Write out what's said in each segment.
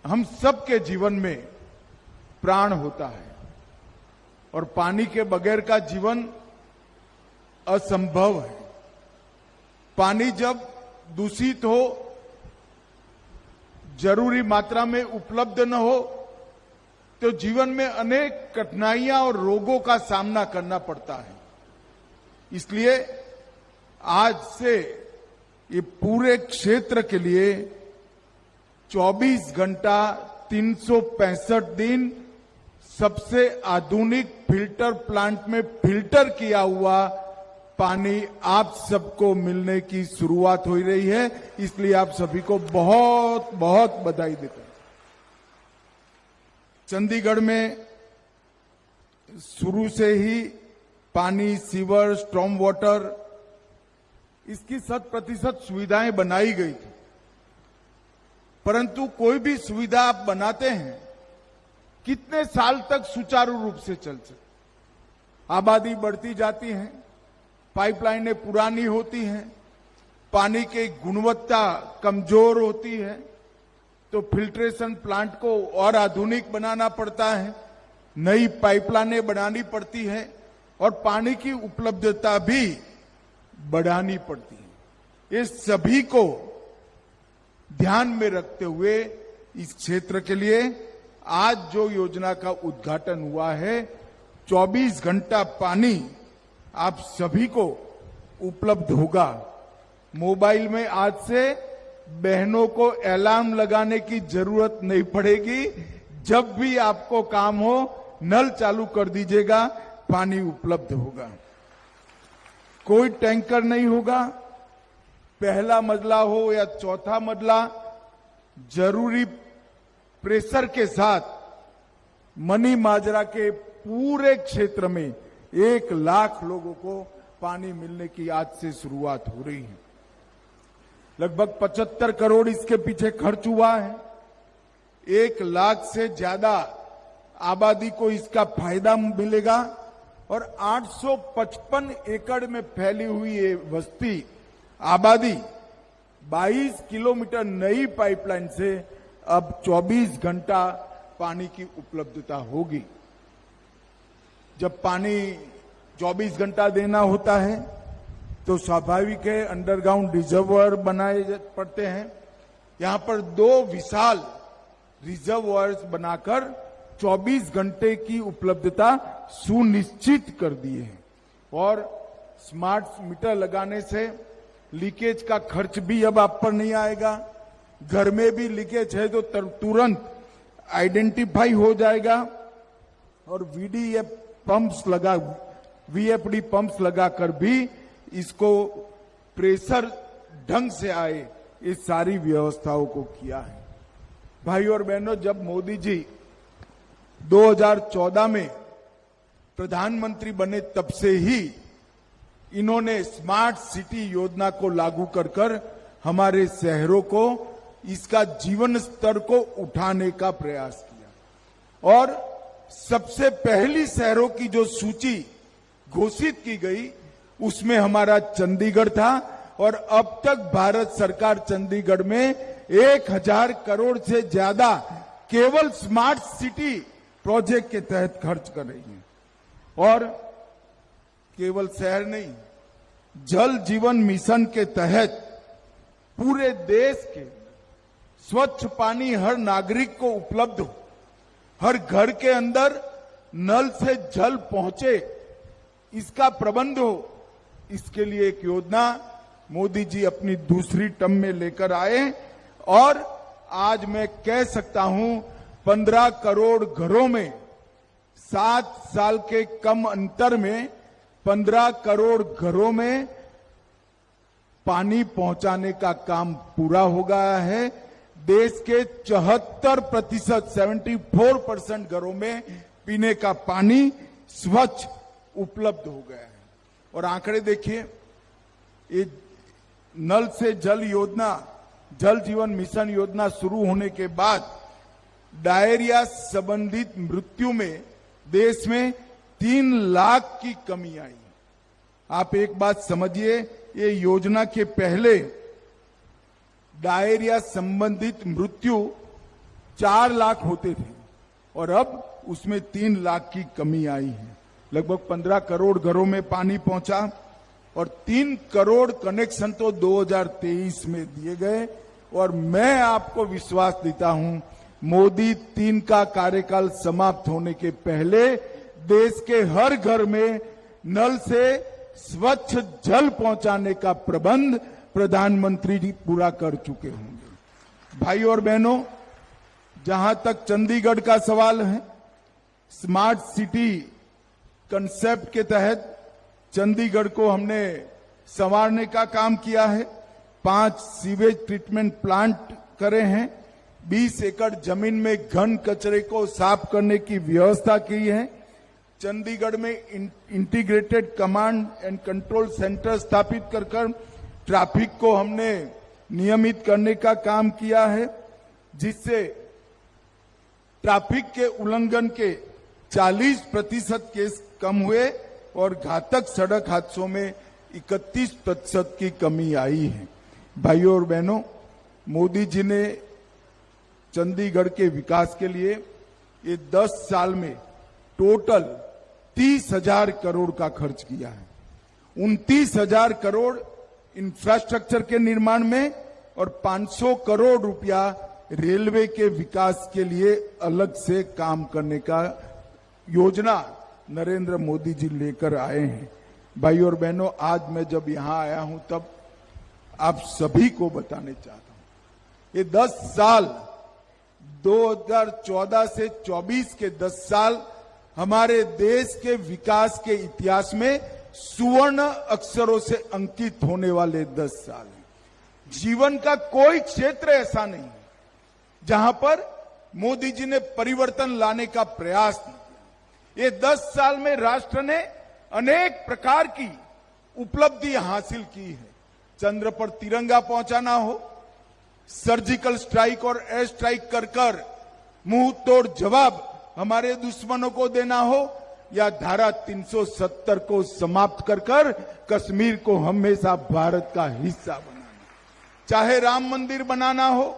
हम सबके जीवन में प्राण होता है और पानी के बगैर का जीवन असंभव है। पानी जब दूषित हो, जरूरी मात्रा में उपलब्ध न हो, तो जीवन में अनेक कठिनाइयां और रोगों का सामना करना पड़ता है। इसलिए आज से ये पूरे क्षेत्र के लिए 24 घंटा 365 दिन सबसे आधुनिक फिल्टर प्लांट में फिल्टर किया हुआ पानी आप सबको मिलने की शुरुआत हो रही है। इसलिए आप सभी को बहुत बहुत बधाई देता हूं। चंडीगढ़ में शुरू से ही पानी, सीवर, स्टॉर्म वाटर, इसकी 100% सुविधाएं बनाई गई थी। परंतु कोई भी सुविधा आप बनाते हैं, कितने साल तक सुचारू रूप से चल सकती? आबादी बढ़ती जाती है, पाइपलाइनें पुरानी होती हैं, पानी की गुणवत्ता कमजोर होती है, तो फिल्ट्रेशन प्लांट को और आधुनिक बनाना पड़ता है, नई पाइपलाइनें बनानी पड़ती है और पानी की उपलब्धता भी बढ़ानी पड़ती है। ये सभी को ध्यान में रखते हुए इस क्षेत्र के लिए आज जो योजना का उद्घाटन हुआ है, 24 घंटा पानी आप सभी को उपलब्ध होगा। मोबाइल में आज से बहनों को अलार्म लगाने की जरूरत नहीं पड़ेगी। जब भी आपको काम हो, नल चालू कर दीजिएगा, पानी उपलब्ध होगा। कोई टैंकर नहीं होगा, पहला मंजिला हो या चौथा मंजिला, जरूरी प्रेशर के साथ मनी माजरा के पूरे क्षेत्र में 1 लाख लोगों को पानी मिलने की आज से शुरुआत हो रही है। लगभग 75 करोड़ इसके पीछे खर्च हुआ है। 1 लाख से ज्यादा आबादी को इसका फायदा मिलेगा और 855 एकड़ में फैली हुई ये बस्ती आबादी 22 किलोमीटर नई पाइपलाइन से अब 24 घंटा पानी की उपलब्धता होगी। जब पानी 24 घंटा देना होता है तो स्वाभाविक है अंडरग्राउंड रिजर्वर बनाए पड़ते हैं। यहां पर 2 विशाल रिजर्वर्स बनाकर 24 घंटे की उपलब्धता सुनिश्चित कर दी है और स्मार्ट मीटर लगाने से लीकेज का खर्च भी अब आप पर नहीं आएगा। घर में भी लीकेज है तो तुरंत आइडेंटिफाई हो जाएगा और वीएफडी पंप्स लगाकर भी इसको प्रेशर ढंग से आए, इस सारी व्यवस्थाओं को किया है। भाई और बहनों, जब मोदी जी 2014 में प्रधानमंत्री बने तब से ही इन्होंने स्मार्ट सिटी योजना को लागू कर हमारे शहरों को, इसका जीवन स्तर को उठाने का प्रयास किया और सबसे पहली शहरों की जो सूची घोषित की गई उसमें हमारा चंडीगढ़ था और अब तक भारत सरकार चंडीगढ़ में 1000 करोड़ से ज्यादा केवल स्मार्ट सिटी प्रोजेक्ट के तहत खर्च कर रही है। और केवल शहर नहीं, जल जीवन मिशन के तहत पूरे देश के स्वच्छ पानी हर नागरिक को उपलब्ध हो, हर घर के अंदर नल से जल पहुंचे, इसका प्रबंध हो। इसके लिए एक योजना मोदी जी अपनी दूसरी टर्म में लेकर आए और आज मैं कह सकता हूं 15 करोड़ घरों में 7 साल के कम अंतर में 15 करोड़ घरों में पानी पहुंचाने का काम पूरा हो गया है। देश के 74% घरों में पीने का पानी स्वच्छ उपलब्ध हो गया है। और आंकड़े देखिए, ये नल से जल योजना, जल जीवन मिशन योजना शुरू होने के बाद डायरिया संबंधित मृत्यु में देश में 3 लाख की कमी आई। आप एक बात समझिए, ये योजना के पहले डायरिया संबंधित मृत्यु 4 लाख होते थे और अब उसमें 3 लाख की कमी आई है। लगभग 15 करोड़ घरों में पानी पहुंचा और 3 करोड़ कनेक्शन तो 2023 में दिए गए। और मैं आपको विश्वास देता हूं, मोदी 3 का कार्यकाल समाप्त होने के पहले देश के हर घर में नल से स्वच्छ जल पहुंचाने का प्रबंध प्रधानमंत्री जी पूरा कर चुके होंगे। भाई और बहनों, जहां तक चंडीगढ़ का सवाल है, स्मार्ट सिटी कंसेप्ट के तहत चंडीगढ़ को हमने संवारने का काम किया है। 5 सीवेज ट्रीटमेंट प्लांट करे हैं, 20 एकड़ जमीन में घन कचरे को साफ करने की व्यवस्था की है। चंडीगढ़ में integrated command and control centre स्थापित कर ट्रैफिक को हमने नियमित करने का काम किया है, जिससे ट्रैफिक के उल्लंघन के 40% केस कम हुए और घातक सड़क हादसों में 31% की कमी आई है। भाइयों और बहनों, मोदी जी ने चंडीगढ़ के विकास के लिए ये 10 साल में टोटल 30,000 करोड़ का खर्च किया है। 29,000 करोड़ इंफ्रास्ट्रक्चर के निर्माण में और 500 करोड़ रुपया रेलवे के विकास के लिए अलग से काम करने का योजना नरेंद्र मोदी जी लेकर आए हैं। भाई और बहनों, आज मैं जब यहां आया हूं तब आप सभी को बताने चाहता हूं, ये 10 साल 2014 से 24 के 10 साल हमारे देश के विकास के इतिहास में सुवर्ण अक्षरों से अंकित होने वाले 10 साल हैं। जीवन का कोई क्षेत्र ऐसा नहीं है जहां पर मोदी जी ने परिवर्तन लाने का प्रयास नहीं किया। ये 10 साल में राष्ट्र ने अनेक प्रकार की उपलब्धि हासिल की है। चंद्र पर तिरंगा पहुंचाना हो, सर्जिकल स्ट्राइक और एयर स्ट्राइक कर मुंह तोड़ जवाब हमारे दुश्मनों को देना हो, या धारा 370 को समाप्त कर कश्मीर को हमेशा भारत का हिस्सा बनाना, चाहे राम मंदिर बनाना हो,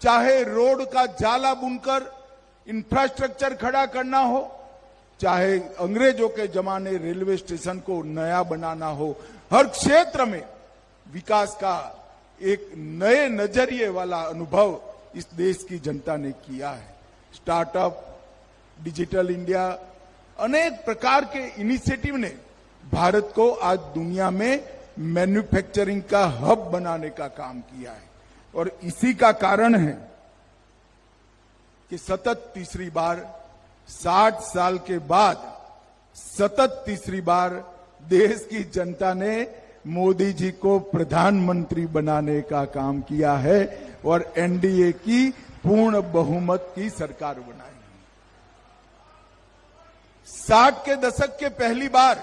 चाहे रोड का जाला बुनकर इंफ्रास्ट्रक्चर खड़ा करना हो, चाहे अंग्रेजों के जमाने रेलवे स्टेशन को नया बनाना हो, हर क्षेत्र में विकास का एक नए नजरिए वाला अनुभव इस देश की जनता ने किया है। स्टार्टअप, डिजिटल इंडिया, अनेक प्रकार के इनिशिएटिव ने भारत को आज दुनिया में मैन्युफैक्चरिंग का हब बनाने का काम किया है। और इसी का कारण है कि सतत तीसरी बार 60 साल के बाद सतत तीसरी बार देश की जनता ने मोदी जी को प्रधानमंत्री बनाने का काम किया है और एनडीए की पूर्ण बहुमत की सरकार बनाई। 60 के दशक के पहली बार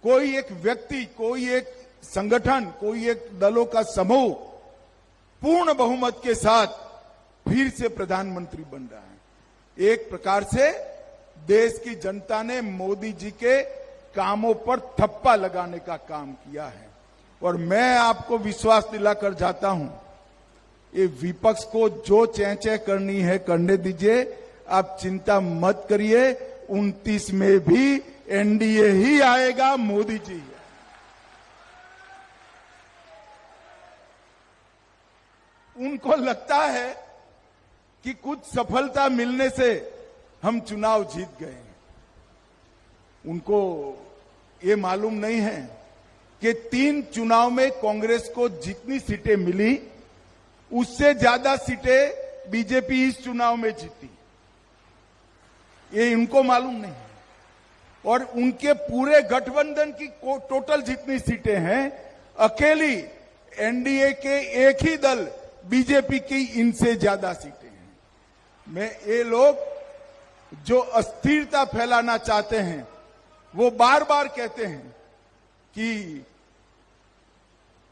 कोई एक व्यक्ति, कोई एक संगठन, कोई एक दलों का समूह पूर्ण बहुमत के साथ फिर से प्रधानमंत्री बन रहा है। एक प्रकार से देश की जनता ने मोदी जी के कामों पर थप्पा लगाने का काम किया है। और मैं आपको विश्वास दिलाकर जाता हूं, ये विपक्ष को जो चेंचे करनी है करने दीजिए, आप चिंता मत करिए। 29 में भी एनडीए ही आएगा, मोदी जी। उनको लगता है कि कुछ सफलता मिलने से हम चुनाव जीत गए। उनको ये मालूम नहीं है कि 3 चुनाव में कांग्रेस को जितनी सीटें मिली उससे ज्यादा सीटें बीजेपी इस चुनाव में जीती। ये इनको मालूम नहीं है। और उनके पूरे गठबंधन की टोटल जितनी सीटें हैं, अकेली एनडीए के एक ही दल बीजेपी की इनसे ज्यादा सीटें हैं। मैं ये लोग जो अस्थिरता फैलाना चाहते हैं, वो बार बार कहते हैं कि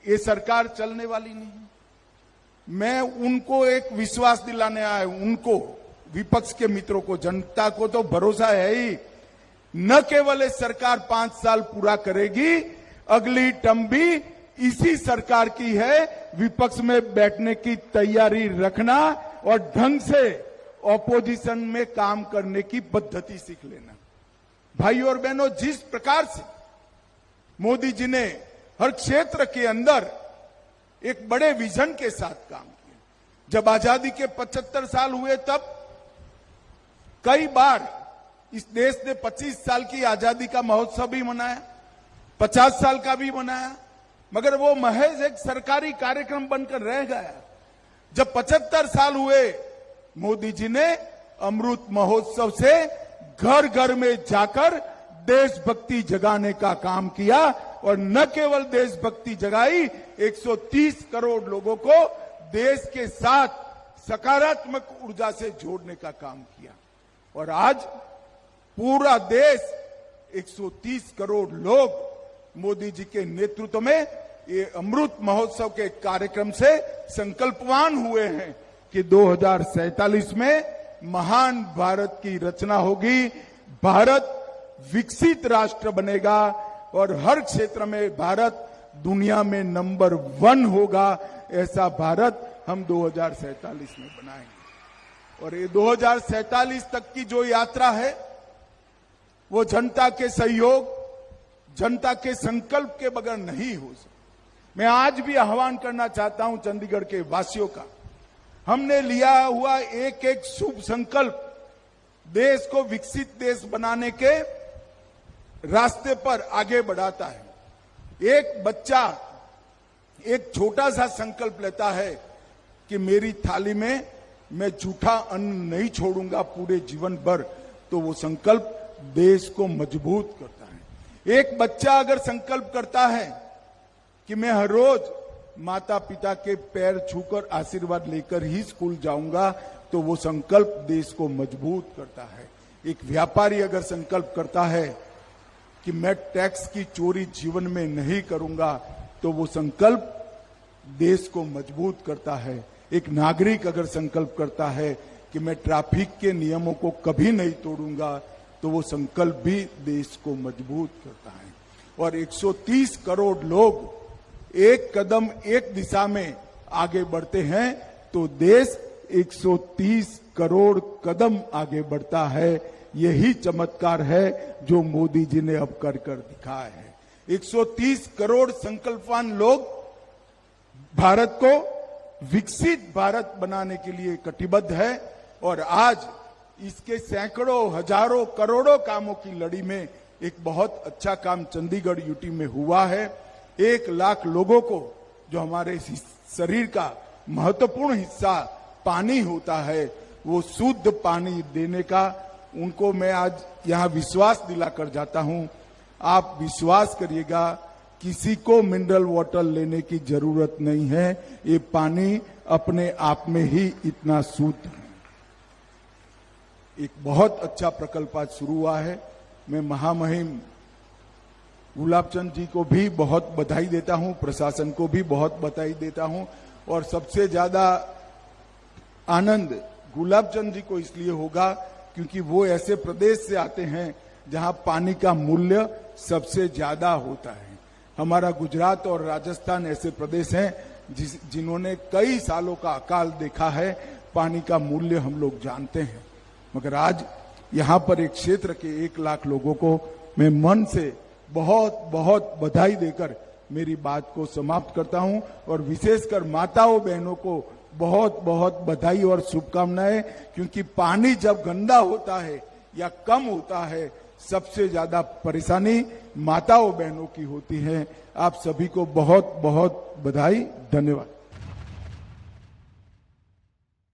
ये सरकार चलने वाली नहीं। मैं उनको एक विश्वास दिलाने आया हूं, उनको, विपक्ष के मित्रों को, जनता को तो भरोसा है ही, न केवल ये सरकार 5 साल पूरा करेगी, अगली टर्म भी इसी सरकार की है विपक्ष में बैठने की तैयारी रखना और ढंग से ऑपोजिशन में काम करने की पद्धति सीख लेना। भाई और बहनों, जिस प्रकार से मोदी जी ने हर क्षेत्र के अंदर एक बड़े विजन के साथ काम किया। जब आजादी के 75 साल हुए तब कई बार इस देश ने 25 साल की आजादी का महोत्सव भी मनाया, 50 साल का भी मनाया, मगर वो महज एक सरकारी कार्यक्रम बनकर रह गया। जब 75 साल हुए, मोदी जी ने अमृत महोत्सव से घर घर में जाकर देशभक्ति जगाने का काम किया और न केवल देशभक्ति जगाई, 130 करोड़ लोगों को देश के साथ सकारात्मक ऊर्जा से जोड़ने का काम किया। और आज पूरा देश 130 करोड़ लोग मोदी जी के नेतृत्व में ये अमृत महोत्सव के कार्यक्रम से संकल्पवान हुए हैं कि 2047 में महान भारत की रचना होगी, भारत विकसित राष्ट्र बनेगा और हर क्षेत्र में भारत दुनिया में नंबर 1 होगा। ऐसा भारत हम 2047 में बनाएंगे। और ये 2047 तक की जो यात्रा है वो जनता के सहयोग, जनता के संकल्प के बगैर नहीं हो सकती। मैं आज भी आह्वान करना चाहता हूं चंडीगढ़ के वासियों का, हमने लिया हुआ एक एक शुभ संकल्प देश को विकसित देश बनाने के रास्ते पर आगे बढ़ाता है। एक बच्चा एक छोटा सा संकल्प लेता है कि मेरी थाली में मैं जूठा अन्न नहीं छोड़ूंगा पूरे जीवन भर, तो वो संकल्प देश को मजबूत करता है। एक बच्चा अगर संकल्प करता है कि मैं हर रोज माता पिता के पैर छूकर आशीर्वाद लेकर ही स्कूल जाऊंगा, तो वो संकल्प देश को मजबूत करता है। एक व्यापारी अगर संकल्प करता है कि मैं टैक्स की चोरी जीवन में नहीं करूंगा, तो वो संकल्प देश को मजबूत करता है। एक नागरिक अगर संकल्प करता है कि मैं ट्रैफिक के नियमों को कभी नहीं तोड़ूंगा, तो वो संकल्प भी देश को मजबूत करता है। और 130 करोड़ लोग एक कदम एक दिशा में आगे बढ़ते हैं तो देश 130 करोड़ कदम आगे बढ़ता है। यही चमत्कार है जो मोदी जी ने अब कर दिखाया है। 130 करोड़ संकल्पवान लोग भारत को विकसित भारत बनाने के लिए कटिबद्ध है। और आज इसके सैकड़ों, हजारों, करोड़ों कामों की लड़ी में एक बहुत अच्छा काम चंडीगढ़ यूटी में हुआ है। 1 लाख लोगों को, जो हमारे शरीर का महत्वपूर्ण हिस्सा पानी होता है, वो शुद्ध पानी देने का उनको मैं आज यहां विश्वास दिलाकर जाता हूं। आप विश्वास करिएगा, किसी को मिनरल वाटर लेने की जरूरत नहीं है। ये पानी अपने आप में ही इतना शुद्ध है। एक बहुत अच्छा प्रकल्प आज शुरू हुआ है। मैं महामहिम गुलाब चंद जी को भी बहुत बधाई देता हूं, प्रशासन को भी बहुत बधाई देता हूं। और सबसे ज्यादा आनंद गुलाब चंद जी को इसलिए होगा क्योंकि वो ऐसे प्रदेश से आते हैं जहां पानी का मूल्य सबसे ज्यादा होता है। हमारा गुजरात और राजस्थान ऐसे प्रदेश हैं जिन्होंने कई सालों का अकाल देखा है। पानी का मूल्य हम लोग जानते हैं। मगर आज यहां पर एक क्षेत्र के 1 लाख लोगों को मैं मन से बहुत बहुत बधाई देकर मेरी बात को समाप्त करता हूं। और विशेषकर माताओं बहनों को बहुत बहुत बधाई और शुभकामनाएं, क्योंकि पानी जब गंदा होता है या कम होता है, सबसे ज्यादा परेशानी माताओं बहनों की होती है। आप सभी को बहुत बहुत बधाई, धन्यवाद।